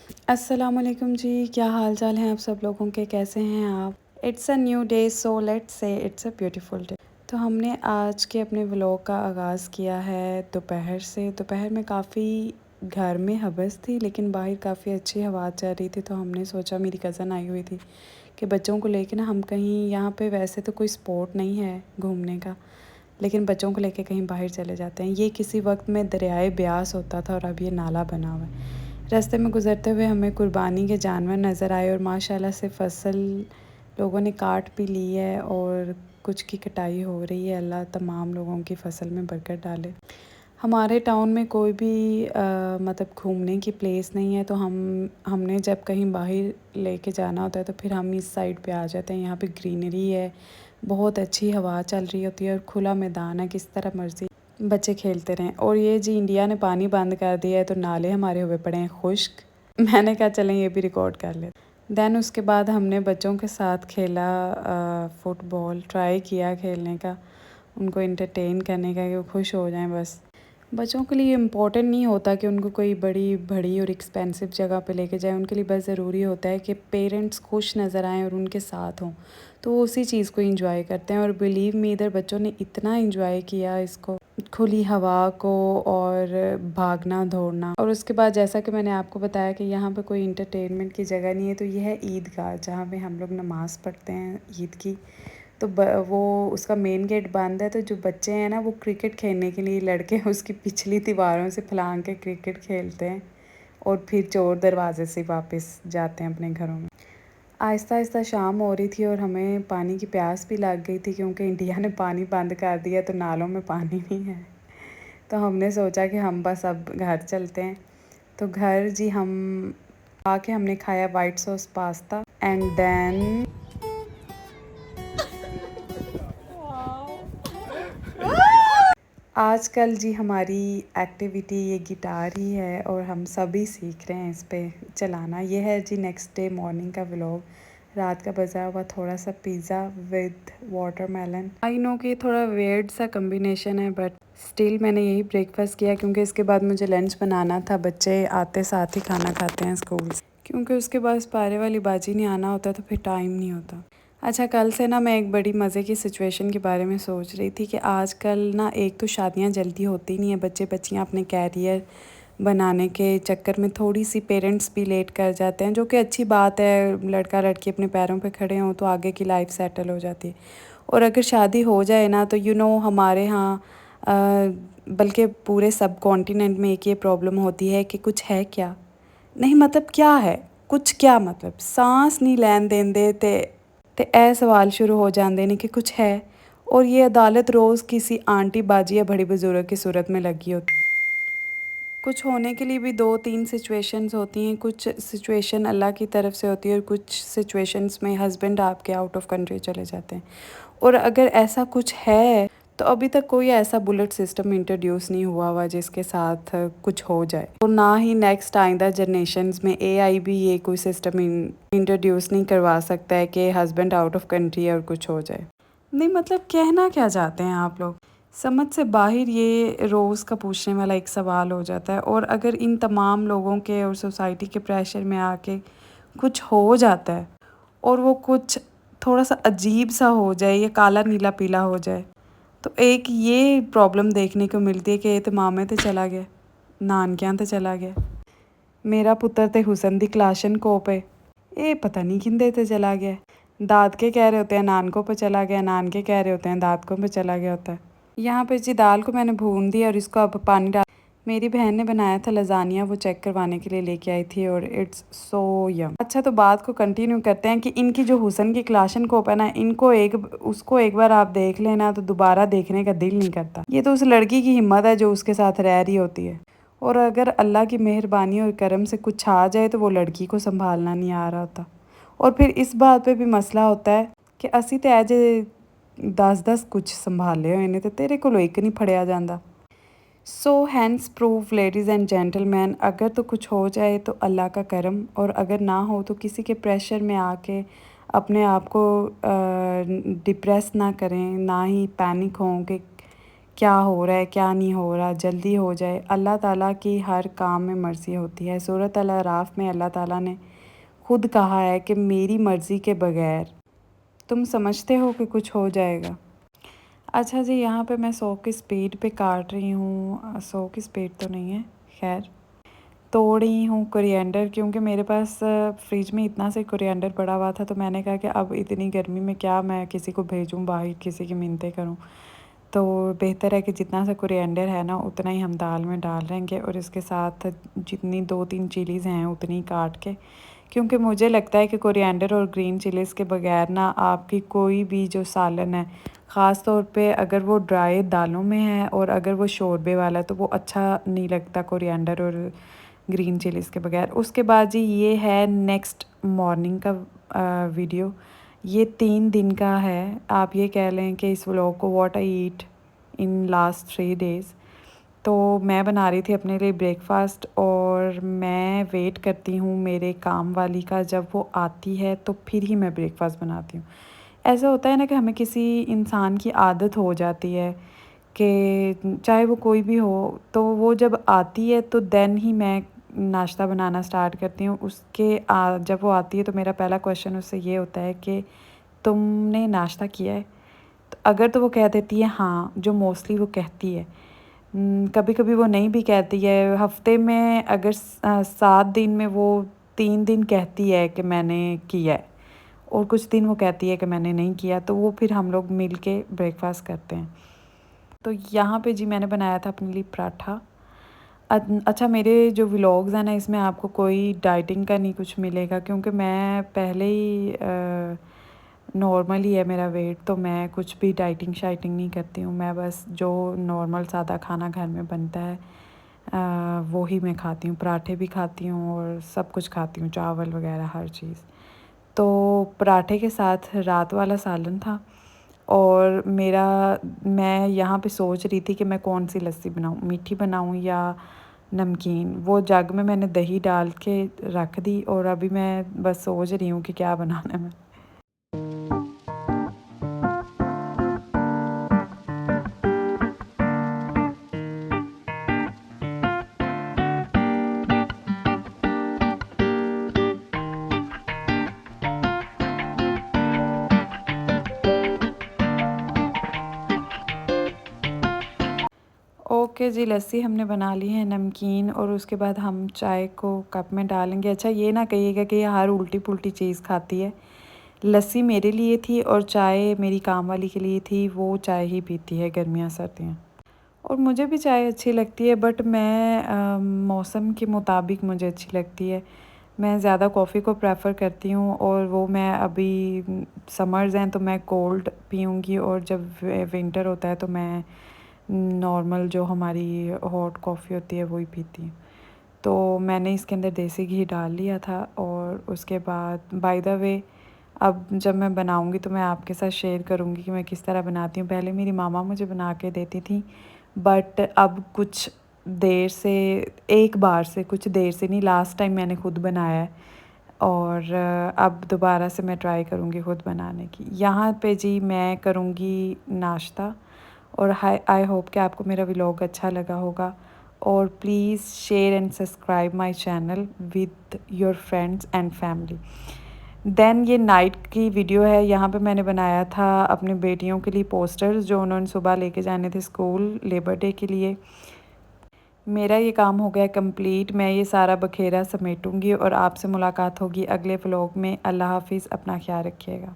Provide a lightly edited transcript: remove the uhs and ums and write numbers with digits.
अस्सलामुअलैकुम जी, क्या हाल चाल हैं आप सब लोगों के, कैसे हैं आप? It's a new day, so let's say it's a beautiful day. तो हमने आज के अपने व्लॉग का आगाज़ किया है दोपहर से। दोपहर में काफ़ी घर में हवस थी, लेकिन बाहर काफ़ी अच्छी हवा चल रही थी। तो हमने सोचा, मेरी कज़न आई हुई थी, कि बच्चों को लेके ना हम कहीं, यहाँ पे वैसे तो कोई स्पॉट नहीं है घूमने का, लेकिन बच्चों को लेके कहीं बाहर चले जाते हैं। ये किसी वक्त में दरियाए ब्यास होता था और अब ये नाला बना हुआ है। रास्ते में गुज़रते हुए हमें कुर्बानी के जानवर नज़र आए और माशाल्लाह से फसल लोगों ने काट भी ली है और कुछ की कटाई हो रही है। अल्लाह तमाम लोगों की फ़सल में बरकत डाले। हमारे टाउन में कोई भी मतलब घूमने की प्लेस नहीं है, तो हमने जब कहीं बाहर लेके जाना होता है तो फिर हम इस साइड पे आ जाते हैं। यहाँ पे ग्रीनरी है, बहुत अच्छी हवा चल रही होती है और खुला मैदान है, किस तरह मर्ज़ी बच्चे खेलते रहें। और ये जी इंडिया ने पानी बंद कर दिया है, तो नाले हमारे हुए पड़े हैं खुश्क। मैंने कहा चलें ये भी रिकॉर्ड कर लें। दैन उसके बाद हमने बच्चों के साथ खेला फ़ुटबॉल, ट्राई किया खेलने का, उनको इंटरटेन करने का, कि वो खुश हो जाएं बस। बच्चों के लिए इम्पोर्टेंट नहीं होता कि उनको कोई बड़ी बड़ी और एक्सपेंसिव जगह पे लेके जाएं। उनके लिए बस ज़रूरी होता है कि पेरेंट्स खुश नज़र आएँ और उनके साथ हों, तो वो उसी चीज़ को इंजॉय करते हैं। और बिलीव मी, इधर बच्चों ने इतना इंजॉय किया इसको, खुली हवा को और भागना दौड़ना। और उसके बाद जैसा कि मैंने आपको बताया कि यहाँ पे कोई इंटरटेनमेंट की जगह नहीं है, तो ये है ईदगाह, जहाँ पे हम लोग नमाज़ पढ़ते हैं ईद की। तो वो उसका मेन गेट बंद है, तो जो बच्चे हैं ना, वो क्रिकेट खेलने के लिए लड़के उसकी पिछली दीवारों से फलांग के क्रिकेट खेलते हैं और फिर चोर दरवाजे से वापस जाते हैं अपने घरों में। आहिस्ता आहिस्ता शाम हो रही थी और हमें पानी की प्यास भी लग गई थी, क्योंकि इंडिया ने पानी बंद कर दिया, तो नालों में पानी नहीं है। तो हमने सोचा कि हम बस अब घर चलते हैं। तो घर जी हम आके हमने खाया white sauce pasta and then आजकल जी हमारी एक्टिविटी ये गिटार ही है और हम सभी सीख रहे हैं इस पे चलाना। ये है जी नेक्स्ट डे मॉर्निंग का व्लॉग। रात का बजा हुआ थोड़ा सा pizza with watermelon. I know कि थोड़ा वेird सा कम्बिनेशन है, बट स्टिल मैंने यही ब्रेकफास्ट किया, क्योंकि इसके बाद मुझे लंच बनाना था। बच्चे आते साथ ही खाना खाते हैं स्कूल से, क्योंकि उसके बाद पारे वाली बाजी नहीं आना होता, तो फिर टाइम नहीं होता। अच्छा, कल से ना मैं एक बड़ी मज़े की सिचुएशन के बारे में सोच रही थी कि आजकल ना एक तो शादियां जल्दी होती नहीं है, बच्चे बच्चियां अपने कैरियर बनाने के चक्कर में थोड़ी सी पेरेंट्स भी लेट कर जाते हैं, जो कि अच्छी बात है। लड़का लड़की अपने पैरों पे खड़े हों तो आगे की लाइफ सेटल हो जाती है। और अगर शादी हो जाए ना, तो हमारे यहाँ बल्कि पूरे सब कॉन्टिनेंट में एक ये प्रॉब्लम होती है कि कुछ है क्या, नहीं मतलब क्या है, कुछ क्या मतलब सांस नहीं लैन देन देते। तो ਇਹ सवाल शुरू हो जाते हैं कि कुछ है। और ये अदालत रोज़ किसी आंटी बाजी या बड़ी बुजुर्ग की सूरत में लगी होती है। कुछ होने के लिए भी दो तीन सिचुएशंस होती हैं। कुछ सिचुएशन अल्लाह की तरफ से होती है और कुछ सिचुएशंस में हस्बैंड आपके आउट ऑफ कंट्री चले जाते हैं। और अगर ऐसा कुछ है, तो अभी तक कोई ऐसा बुलेट सिस्टम इंट्रोड्यूस नहीं हुआ जिसके साथ कुछ हो जाए। और ना ही नेक्स्ट आइंदा जनरेशन्स में एआई भी ये कोई सिस्टम इंट्रोड्यूस नहीं करवा सकता है कि हस्बैंड आउट ऑफ कंट्री है और कुछ हो जाए। नहीं मतलब कहना क्या चाहते हैं आप लोग, समझ से बाहर ये रोज़ का पूछने वाला एक सवाल हो जाता है। और अगर इन तमाम लोगों के और सोसाइटी के प्रेशर में आके कुछ हो जाता है, और वो कुछ थोड़ा सा अजीब सा हो जाए या काला नीला पीला हो जाए, तो एक ये प्रॉब्लम देखने को मिलती है कि ये तो मामे ते चला गया, नानकियां ते चला गया, मेरा पुत्र ते हुसन दी क्लाशन को पे, ये पता नहीं किंदे ते चला गया। दादके कह रहे होते हैं नानकों पे चला गया, नानके कह रहे होते हैं दादकों पे चला गया होता है। यहाँ पे जी दाल को मैंने भून दिया और इसको अब पानी डाल। मेरी बहन ने बनाया था लजानिया, वो चेक करवाने के लिए लेके आई थी और इट्स सो यम। अच्छा, तो बात को कंटिन्यू करते हैं कि इनकी जो हुसन की क्लाशन कोप है ना, उसको एक बार आप देख लेना तो दोबारा देखने का दिल नहीं करता। ये तो उस लड़की की हिम्मत है जो उसके साथ रह रही होती है। और अगर अल्लाह की मेहरबानी और करम से कुछ आ जाए तो वो लड़की को संभालना नहीं आ रहा होता। और फिर इस बात पे भी मसला होता है कि असी तो एज ए 10 कुछ संभाले हुए ने, तो तेरे को एक नहीं फड़िया जाता। So hence proof ladies and gentleman, अगर तो कुछ हो जाए तो अल्लाह का करम, और अगर ना हो तो किसी के प्रेशर में आके अपने आप को डिप्रेस ना करें, ना ही पैनिक हों कि क्या हो रहा है क्या नहीं हो रहा, जल्दी हो जाए। अल्लाह ताला की हर काम में मर्ज़ी होती है। सूरत अल अराफ में अल्लाह ताला ने खुद कहा है कि मेरी मर्ज़ी के बगैर तुम समझते हो कि कुछ हो जाएगा। अच्छा जी, यहाँ पे मैं 100 की स्पीड पे काट रही हूँ, 100 की स्पीड तो नहीं है, खैर तोड़ रही हूँ कोरिएंडर, क्योंकि मेरे पास फ्रिज में इतना से कोरिएंडर पड़ा हुआ था, तो मैंने कहा कि अब इतनी गर्मी में क्या मैं किसी को भेजूँ बाहर, किसी की मिन्नतें करूँ। तो बेहतर है कि जितना सा कोरिएंडर है ना उतना ही हम दाल में डाल लेंगे, और इसके साथ जितनी 2-3 चिलीज़ हैं उतनी काट के, क्योंकि मुझे लगता है कि कोरिएंडर और ग्रीन चिलीज़ के बगैर ना आपकी कोई भी जो सालन है, ख़ास तौर पे अगर वो ड्राई दालों में है और अगर वो शोरबे वाला है, तो वो अच्छा नहीं लगता कोरिएंडर और ग्रीन चिलीज़ के बगैर। उसके बाद जी ये है नेक्स्ट मॉर्निंग का वीडियो। ये 3 दिन का है, आप ये कह लें कि इस व्लॉग को what I eat in last 3 days. तो मैं बना रही थी अपने लिए ब्रेकफ़ास्ट, और मैं वेट करती हूँ मेरे काम वाली का, जब वो आती है तो फिर ही मैं ब्रेकफ़ास्ट बनाती हूँ। ऐसा होता है ना कि हमें किसी इंसान की आदत हो जाती है कि चाहे वो कोई भी हो, तो वो जब आती है तो देन ही मैं नाश्ता बनाना स्टार्ट करती हूँ। जब वो आती है तो मेरा पहला क्वेश्चन उससे ये होता है कि तुमने नाश्ता किया है? तो अगर तो वो कह देती है हाँ, जो मोस्टली वो कहती है। कभी-कभी वो नहीं भी कहती है। हफ़्ते में अगर 7 दिन में वो 3 दिन कहती है कि मैंने किया है, और कुछ दिन वो कहती है कि मैंने नहीं किया, तो वो फिर हम लोग मिल के ब्रेकफ़ास्ट करते हैं। तो यहाँ पे जी मैंने बनाया था अपने लिए पराठा। अच्छा, मेरे जो व्लॉग्स हैं ना इसमें आपको कोई डाइटिंग का नहीं कुछ मिलेगा, क्योंकि मैं पहले ही नॉर्मल ही है मेरा वेट, तो मैं कुछ भी डाइटिंग शाइटिंग नहीं करती हूँ। मैं बस जो नॉर्मल सादा खाना घर में बनता है वो ही मैं खाती हूँ। पराठे भी खाती हूँ और सब कुछ खाती हूँ, चावल वगैरह हर चीज़। तो पराठे के साथ रात वाला सालन था, और मैं यहाँ पे सोच रही थी कि मैं कौन-सी लस्सी बनाऊँ, मीठी बनाऊँ या नमकीन। वो जग में मैंने दही डाल के रख दी, और अभी मैं बस सोच रही हूँ कि क्या बनाना है। ओके जी, लस्सी हमने बना ली है, नमकीन, और उसके बाद हम चाय को कप में डालेंगे। अच्छा, ये ना कहिएगा कि ये हर उल्टी-पुल्टी चीज़ खाती है। लस्सी मेरे लिए थी और चाय मेरी काम वाली के लिए थी, वो चाय ही पीती है गर्मियाँ सर्दियाँ। और मुझे भी चाय अच्छी लगती है, बट मैं मौसम के मुताबिक मुझे अच्छी लगती है। मैं ज़्यादा कॉफ़ी को प्रेफ़र करती हूँ, और वो मैं अभी समर्स हैं तो मैं कोल्ड पीऊँगी, और जब विंटर होता है तो मैं नॉर्मल जो हमारी हॉट कॉफ़ी होती है वही पीती हूँ। तो मैंने इसके अंदर देसी घी डाल लिया था, और उसके बाद बाय द वे अब जब मैं बनाऊँगी तो मैं आपके साथ शेयर करूँगी कि मैं किस तरह बनाती हूँ। पहले मेरी मामा मुझे बना के देती थी, बट अब कुछ देर से, एक बार से, कुछ देर से नहीं, लास्ट टाइम मैंने खुद बनाया है, और अब दोबारा से मैं ट्राई करूँगी खुद बनाने की। यहाँ पे जी मैं करूँगी नाश्ता, और आई होप कि आपको मेरा व्लॉग अच्छा लगा होगा, और please share and subscribe my channel with your friends and family. Then ये नाइट की वीडियो है। यहाँ पे मैंने बनाया था अपनी बेटियों के लिए पोस्टर्स, जो उन्होंने सुबह लेके जाने थे स्कूल लेबर डे के लिए। मेरा ये काम हो गया कंप्लीट। मैं ये सारा बखेरा समेटूँगी, और आपसे मुलाकात होगी अगले व्लॉग में। अल्लाह हाफ़िज़, अपना ख्याल रखिएगा।